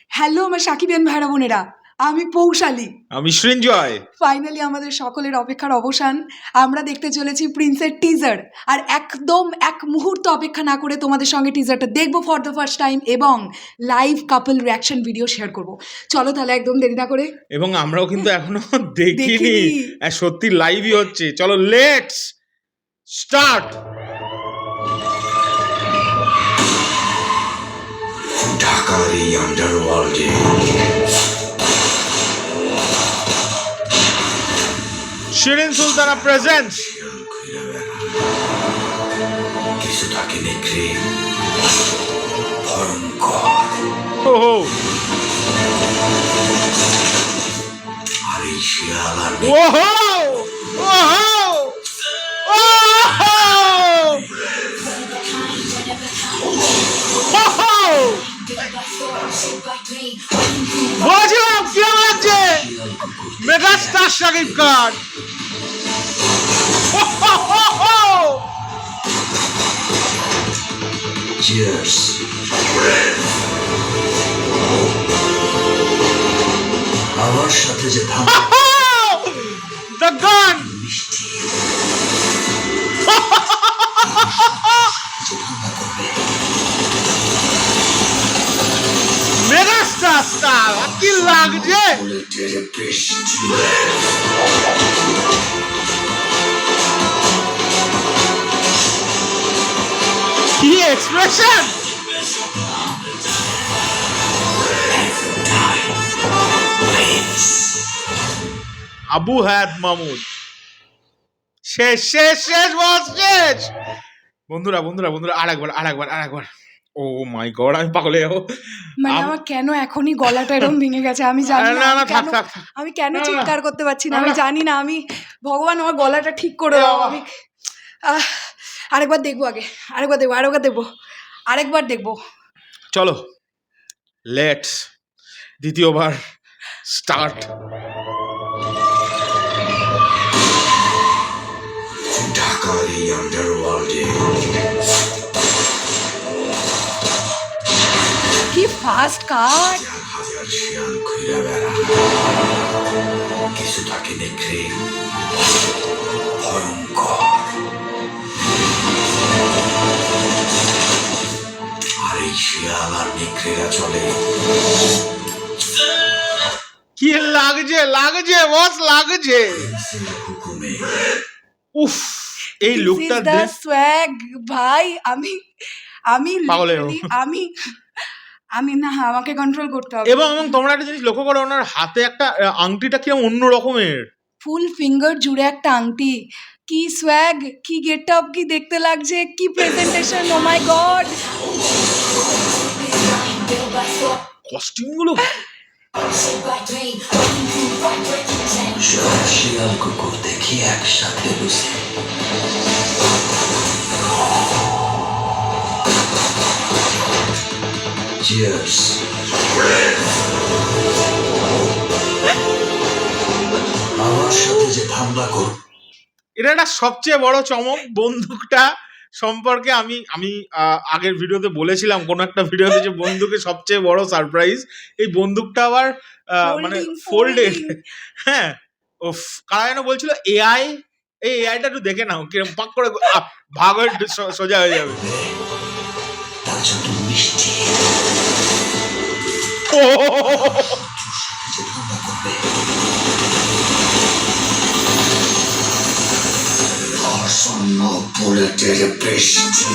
Hello আমার সাকিবিয়ান ভাইরা বোনেরা, আমি পৌশালী। আমি সৃঞ্জয়। ফাইনালি আমাদের সকলের অপেক্ষার অবসান। আমরা দেখতে চলেছি প্রিন্সের টিজার, আর একদম এক মুহূর্ত অপেক্ষা না করে তোমাদের সঙ্গে টিজারটা দেখবো ফর দ্য ফার্স্ট টাইম এবং লাইভ কাপল রিয়াকশন ভিডিও শেয়ার করব। চলো তাহলে একদম দেরি না করে। এবং আমরাও কিন্তু এখনো দেখিনি, দেখিনি। সত্যি লাইভই হচ্ছে। চলো লেটস স্টার্ট। ঢাকার এই আন্ডারওয়ার্ল্ডে শিরিন সুলতানা প্রেজেন্টস। কিছু থাকে নেকড়ে ভয়ঙ্কর, আর এই শিয়াল আর ওহো ওহো বলছিলাম কি হচ্ছে মেগাস্টার শাকিব খান। চিয়ার্স। আমার সাথে যে দ্য গান। মিষ্টি মেগাস্টার স্টার কি লাগছে। বুলেটের বৃষ্টি, কি এক্সপ্রেশন। আবু হায়াত মাহমুদ। শেষ শেষ শেষ বস শেষ। বন্ধুরা বন্ধুরা বন্ধুরা আরেকবার। ও মাই গড, আমি পাগল হয়ে যাবো। মানে আমার কেন এখনই গলাটা এরকম ভেঙে গেছে আমি জানি না। না, আমি থাক, কেন- থাক। আমি কেন না, না, চিৎকার করতে পারছি না না, আমি না। জানি না। আমি ভগবান আমার গলাটা ঠিক করে দাও। আমি আরেকবার দেখবো, আরেকবার দেখবো। চলো লেটস দ্বিতীয়বার স্টার্ট। ঢাকার এই আন্ডারওয়ার্ল্ডে কি ফাস্ট কাট। হাজার শিয়াল ঘুরে বেড়া, কিছু থাকে নেকড়ে ভয়ঙ্কর, আর এই শিয়াল আর নেকড়েরা চলে কি লাগছে বস লাগছে। প্রিন্সের হুকুমে। উফ এই লুকটা দ্য সোয়াগ ভাই। আমি পাগল হয়ে literally আমি না, আমাকে কন্ট্রোল করতে হবে। এবং তোমরা একটা জিনিস লক্ষ্য করো, ওনার হাতে একটা আংটিটা কিরকম অন্য রকমের, ফুল ফিঙ্গার জুড়ে একটা আংটি। কি সোয়াগ, কি গেট আপ, কি দেখতে লাগছে, কি প্রেজেন্টেশন। ও মাই গড। কস্টিউম গুলো। সব শিয়াল কুকুর দেখি একসাথে বসে চিয়ার্স। আমার সাথে যে ধান্দা কর, এটা একটা সবচেয়ে বড় চমক বন্দুকটা সম্পর্কে। আমি আগের ভিডিওতে বলেছিলাম, কোন একটা ভিডিওতে, যে বন্দুকের সবচেয়ে বড় সারপ্রাইজ এই বন্দুকটা আবার মানে ফোল্ডেড। হ্যাঁ, ওফ, কারা যেন বলছিল এআই। এই এআইটা একটু দেখে নাও কিরকম পাক করে ভাগ হয়ে সোজা হয়ে যাবে। তার জন্য মিষ্টি ও যে ধান্দা করবে। আসন্ন বুলেটের বৃষ্টি,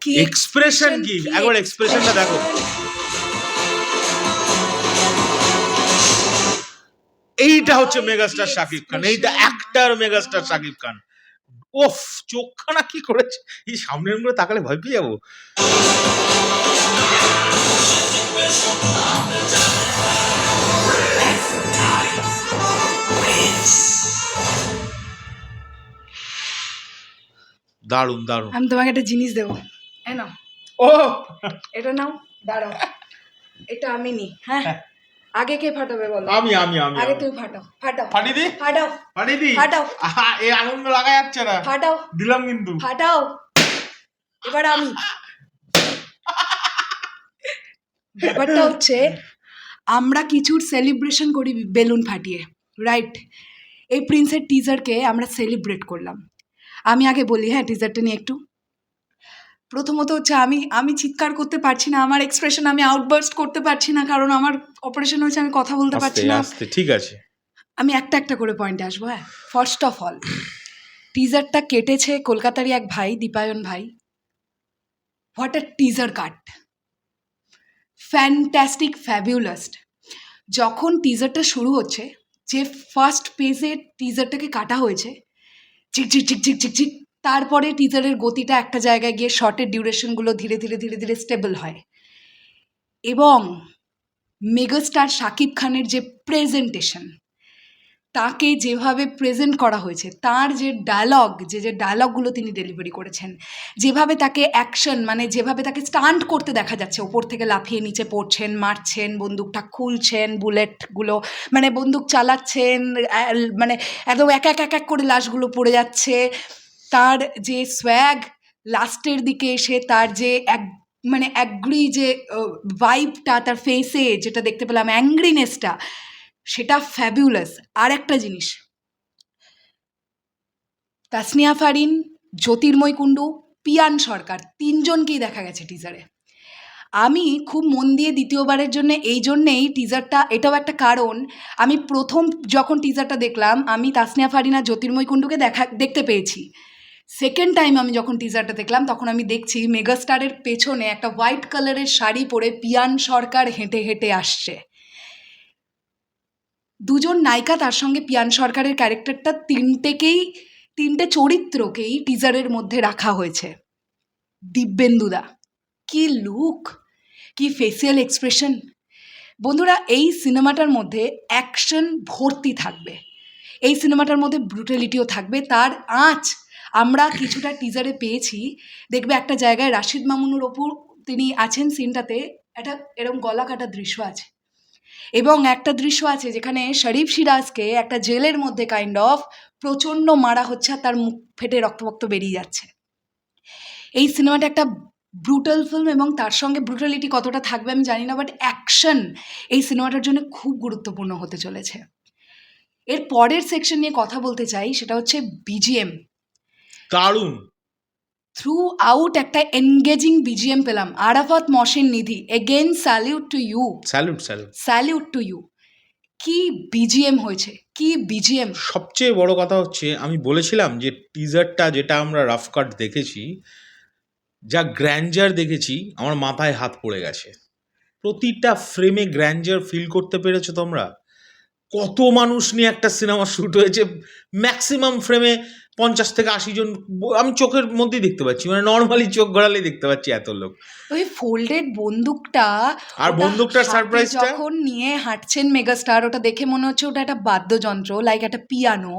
কি এক্সপ্রেশন কি, একবার এক্সপ্রেশনটা দেখো। এইটা হচ্ছে মেগাস্টার শাকিব খান, এইটা অ্যাক্টর মেগাস্টার শাকিব খান। ওফ, চোখখানা কি করেছে। এই সামনের গুলো তাকালে ভয় পেয়ে যাবো। দারুন দারুন। আমি তোমাকে একটা জিনিস দেবো, এই নাও। ও এটা নাও, দাঁড়াও। এটা আমি নি। হ্যাঁ, আগে কে ফাটাবে বলো? আমি আগে তুমি ফাটাও। ফাটিয়ে দি। ফাটাও। এই আনন্দ লাগা যাচ্ছে না। ফাটাও। দিলাম কিন্তু। ফাটাও। এবার আমি ব্যাপারটা হচ্ছে আমরা কিছুর সেলিব্রেশন করি বেলুন ফাটিয়ে, রাইট? এই প্রিন্সের টিজারকে আমরা সেলিব্রেট করলাম। আমি আগে বলি, হ্যাঁ, টিজারটা নিয়ে একটু। প্রথমত হচ্ছে আমি চিৎকার করতে পারছি না, আমার এক্সপ্রেশন আমি আউটবার্স্ট করতে পারছি না, কারণ আমার অপারেশন হয়েছে, আমি কথা বলতে পারছি না। আস্তে ঠিক আছে, আমি একটা একটা করে পয়েন্টে আসবো। হ্যাঁ, ফার্স্ট অফ অল, টিজারটা কেটেছে কলকাতারই এক ভাই, দীপায়ন ভাই। What a teaser cut, fantastic, fabulous. যখন টিজারটা শুরু হচ্ছে, যে ফার্স্ট পেজে টিজারটাকে কাটা হয়েছে, ঝিকঝিক ঝিকঝিক ঝিকঝিক, তারপরে টিজারের গতিটা একটা জায়গায় গিয়ে শর্টের ডিউরেশনগুলো ধীরে ধীরে ধীরে ধীরে স্টেবল হয়, এবং মেগাস্টার শাকিব খানের যে প্রেজেন্টেশন, তাকে যেভাবে প্রেজেন্ট করা হয়েছে, তার যে ডায়লগ, যে ডায়লগগুলো তিনি ডেলিভারি করেছেন, যেভাবে তাকে অ্যাকশন, মানে যেভাবে তাকে স্টান্ট করতে দেখা যাচ্ছে, ওপর থেকে লাফিয়ে নিচে পড়ছেন, মারছেন, বন্দুকটা খুলছেন, বুলেটগুলো মানে বন্দুক চালাচ্ছেন, মানে একদম এক এক এক এক করে লাশগুলো পড়ে যাচ্ছে, তার যে সোয়াগ লাস্টের দিকে এসে, তার যে মানে অ্যাগ্রি যে ভাইবটা তার ফেসে যেটা দেখতে পেলাম, অ্যাংগ্রিনেসটা, সেটা ফ্যাবিউলাস। আর একটা জিনিস, তাসনিয়া ফারিন, জ্যোতির্ময় কুণ্ডু, পিয়ান সরকার, তিনজনকেই দেখা গেছে টিজারে। আমি খুব মন দিয়ে দ্বিতীয়বারের জন্য এই জন্যেই টিজারটা, এটাও একটা কারণ, আমি প্রথম যখন টিজারটা দেখলাম, আমি তাসনিয়া ফারিন আর জ্যোতির্ময় কুণ্ডুকে দেখতে পেয়েছি। সেকেন্ড টাইম আমি যখন টিজারটা দেখলাম, তখন আমি দেখছি মেগাস্টারের পেছনে একটা হোয়াইট কালারের শাড়ি পরে পিয়ান সরকার হেঁটে হেঁটে আসছে। দুজন নায়িকা, তার সঙ্গে পিয়ান সরকারের ক্যারেক্টারটা, তিনটে চরিত্রকেই টিজারের মধ্যে রাখা হয়েছে। দিব্যেন্দুদা, কি লুক, কি ফেসিয়াল এক্সপ্রেশন! বন্ধুরা, এই সিনেমাটার মধ্যে অ্যাকশন ভর্তি থাকবে, এই সিনেমাটার মধ্যে ব্রুটালিটিও থাকবে। তার আঁচ আমরা কিছুটা টিজারে পেয়েছি। দেখবে একটা জায়গায় রাশিদ মামুনুর ওপর তিনি আছেন, সিনটাতে একটা এরকম গলা কাটা দৃশ্য আছে, এবং একটা দৃশ্য আছে যেখানে শরীফ সিরাজকে একটা জেলের মধ্যে কাইন্ড অফ প্রচণ্ড মারা হচ্ছে, আর তার মুখ ফেটে রক্ত বেরিয়ে যাচ্ছে। এই সিনেমাটা একটা ব্রুটাল ফিল্ম, এবং তার সঙ্গে ব্রুটালিটি কতটা থাকবে আমি জানি না, বাট অ্যাকশন এই সিনেমাটার জন্য খুব গুরুত্বপূর্ণ হতে চলেছে। এর পরের সেকশন নিয়ে কথা বলতে চাই, সেটা হচ্ছে বিজিএম। দারুণ, থ্রু আউট একটা এনগেজিং বিজিএম পেলাম। Arafat Mohsin Nidhi, again salute to you, salute to you. কি বিজিএম হয়েছে, কি বিজিএম! সবচেয়ে বড় কথা হচ্ছে, আমি বলেছিলাম যে টিজারটা যেটা আমরা রাফ কাট দেখেছি, যা গ্র্যান্ডার দেখেছি, আমার মাথায় হাত পড়ে গেছে। প্রতিটা ফ্রেমে গ্র্যান্ডার ফিল করতে পেরেছো তোমরা? কত মানুষ নিয়ে একটা সিনেমা শ্যুট হয়েছে, ম্যাক্সিমাম ফ্রেমে 50 থেকে 80 জন আমি চোখের মধ্যেই দেখতে পাচ্ছি, মানে নর্মালি চোখ গড়ালেই দেখতে পাচ্ছি এত লোক। ওই ফোল্ডেড বন্দুকটা, আর বন্দুকটার হাতে সারপ্রাইজটা যখন নিয়ে হাঁটছেন মেগাস্টার, ওটা দেখে মনে হচ্ছে ওটা একটা বাদ্যযন্ত্র, লাইক একটা পিয়ানো।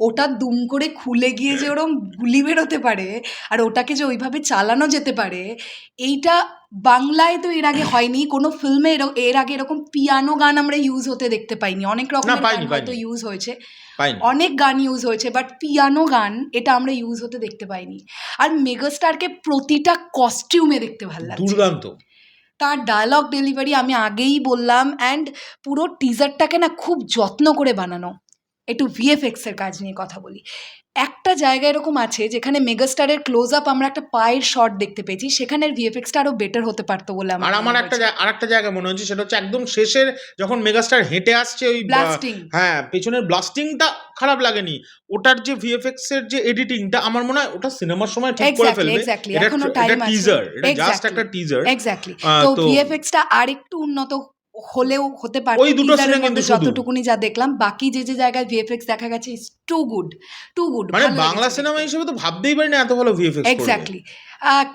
ওটা দুম করে খুলে গিয়ে যে ওরকম গুলি বেরোতে পারে, আর ওটাকে যে ওইভাবে চালানো যেতে পারে, এইটা বাংলায় তো এর আগে হয়নি কোনো ফিল্মে। এর আগে এরকম পিয়ানো গান আমরা ইউজ হতে দেখতে পাইনি। অনেক রকমের গান হয়তো ইউজ হয়েছে, অনেক গান ইউজ হয়েছে, বাট পিয়ানো গান এটা আমরা ইউজ হতে দেখতে পাইনি। আর মেগাস্টারকে প্রতিটা কস্টিউমে দেখতে ভালো লাগছে, দুর্দান্ত। তার ডায়লগ ডেলিভারি আমি আগেই বললাম, অ্যান্ড পুরো টিজারটাকে না খুব যত্ন করে বানানো। একটু ভিএফএক্সের কাজ নিয়ে কথা বলি। একটা জায়গা এরকম আছে যেখানে মেগাস্টারের ক্লোজ আপ আমরা একটা পায়ের শট দেখতে পেয়েছি, সেখানের ভিএফএক্সটা আরো বেটার হতে পারতো বলে আমার। আর আমার একটা জায়গা মনে হচ্ছে, সেটা হচ্ছে একদম শেষের যখন মেগাস্টার হেঁটে আসছে, ওই ব্লাস্টিং, হ্যাঁ, পেছনের ব্লাস্টিংটা খারাপ লাগেনি। ওটার যে ভিএফএক্স এর যে এডিটিংটা, আমার মনে হয় ওটা সিনেমার সময় ঠিক করে ফেলবে। এখনো টাইম আছে, টিজার, এটা জাস্ট একটা টিজার। এক্স্যাক্টলি। তো ভিএফএক্সটা আরেকটু উন্নত হলেও হতে পারে। ওই দুটো সিনে কিন্তু যতটুকুনি যা দেখলাম, বাকি যে জায়গায় ভিএফএক্স দেখা গেছে is too good, too good. মানে বাংলা সিনেমা হিসেবে তো ভাবতেই পারি না এত ভালো ভিএফএক্স করবে। এক্স্যাক্টলি।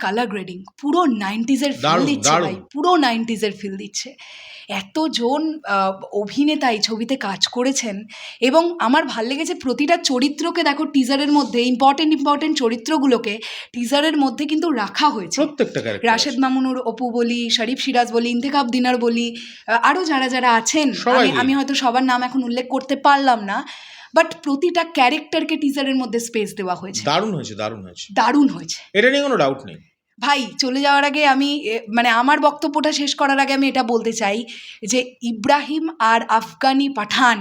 কালার গ্রেডিং পুরো 90s এর ফিল দিচ্ছে ভাই, পুরো 90s এর ফিল দিচ্ছে। এতজন অভিনেতা এই ছবিতে কাজ করেছেন, এবং আমার ভাল লেগেছে প্রতিটা চরিত্রকে দেখো টিজারের মধ্যে, ইম্পর্টেন্ট চরিত্রগুলোকে টিজারের মধ্যে কিন্তু রাখা হয়েছে। প্রত্যেকটা ক্যারেক্টার, রাশেদ মামুনুর অপু বলি, শরীফ সিরাজ বলি, ইন্তেখাব দিনার বলি, আরও যারা আছেন, আমি হয়তো সবার নাম এখন উল্লেখ করতে পারলাম না, বাট প্রতিটা ক্যারেক্টারকে টিজারের মধ্যে স্পেস দেওয়া হয়েছে। দারুণ হয়েছে। দারুণ হয়েছে, এটা নিয়ে কোনো ডাউট নেই। ভাই চলে যাওয়ার আগে আমি মানে আমার বক্তব্যটা শেষ করার আগে আমি এটা বলতে চাই যে ইব্রাহিম আর আফগানি পাঠান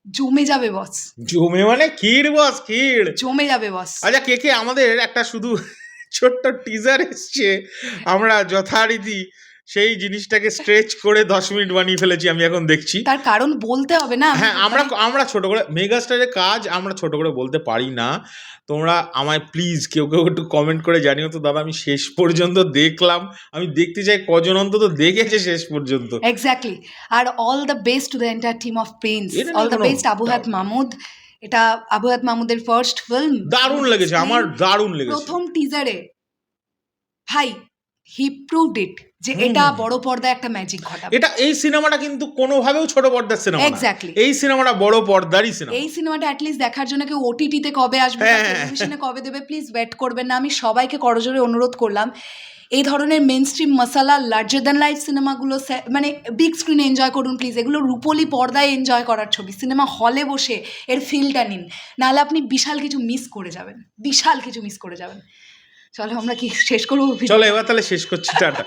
জমে যাবে বস, জমে মানে ক্ষীর বস, ক্ষীর। জমে যাবে বস। আচ্ছা কে আমাদের একটা শুধু ছোট্ট টিজার এসছে, আমরা যথারীতি সেই জিনিসটাকে স্ট্রেচ করে 10 মিনিট বানিয়ে ফেলেছি, আমি এখন দেখছি। তার কারণ বলতে হবে না। হ্যাঁ, আমরা ছোট করে মেগাস্টারের কাজ আমরা ছোট করে বলতে পারি না। তোমরা আমায় প্লিজ কেউ একটু কমেন্ট করে জানিও তো দাদা, আমি শেষ পর্যন্ত দেখলাম, আমি দেখতে চাই কজন অন্তত দেখেছে শেষ পর্যন্ত। এক্স্যাক্টলি। আর all the best to the entire team of Prince, এটা অল দ্য কোনো বেস্ট আবু হায়াত মাহমুদ। এটা আবু হায়াত মাহমুদের ফার্স্ট ফিল্ম, দারুণ লেগেছে আমার, দারুণ লেগেছে। প্রথম টিজারে ভাই হি প্রুভড ইট যে এটা বড় পর্দায় একটা ম্যাজিক ঘটাবে। এটা এই সিনেমাটা কিন্তু কোনোভাবেও ছোট পর্দার সিনেমা না। Exactly. এই সিনেমাটা বড় পর্দারই সিনেমা। এই সিনেমাটা অ্যাটলিস্ট দেখার জন্য কেউ ওটিটিতে কবে আসবে, হ্যাঁ। টেলিভিশনে কবে দেবে, প্লিজ ওয়েট করবেন না। আমি সবাইকে করজোরে অনুরোধ করলাম, এই ধরনের মেন স্ট্রিম মশালা লার্জার দ্যান লাইফ সিনেমাগুলো মানে বিগ স্ক্রিনে এনজয় করুন প্লিজ। এগুলো রূপলি পর্দায় এনজয় করার ছবি, সিনেমা হলে বসে এর ফিলটা নিন, নাহলে আপনি বিশাল কিছু মিস করে যাবেন, বিশাল কিছু মিস করে যাবেন। চলো আমরা কি শেষ করবো? চলো এবার তাহলে শেষ করছি, টাটা।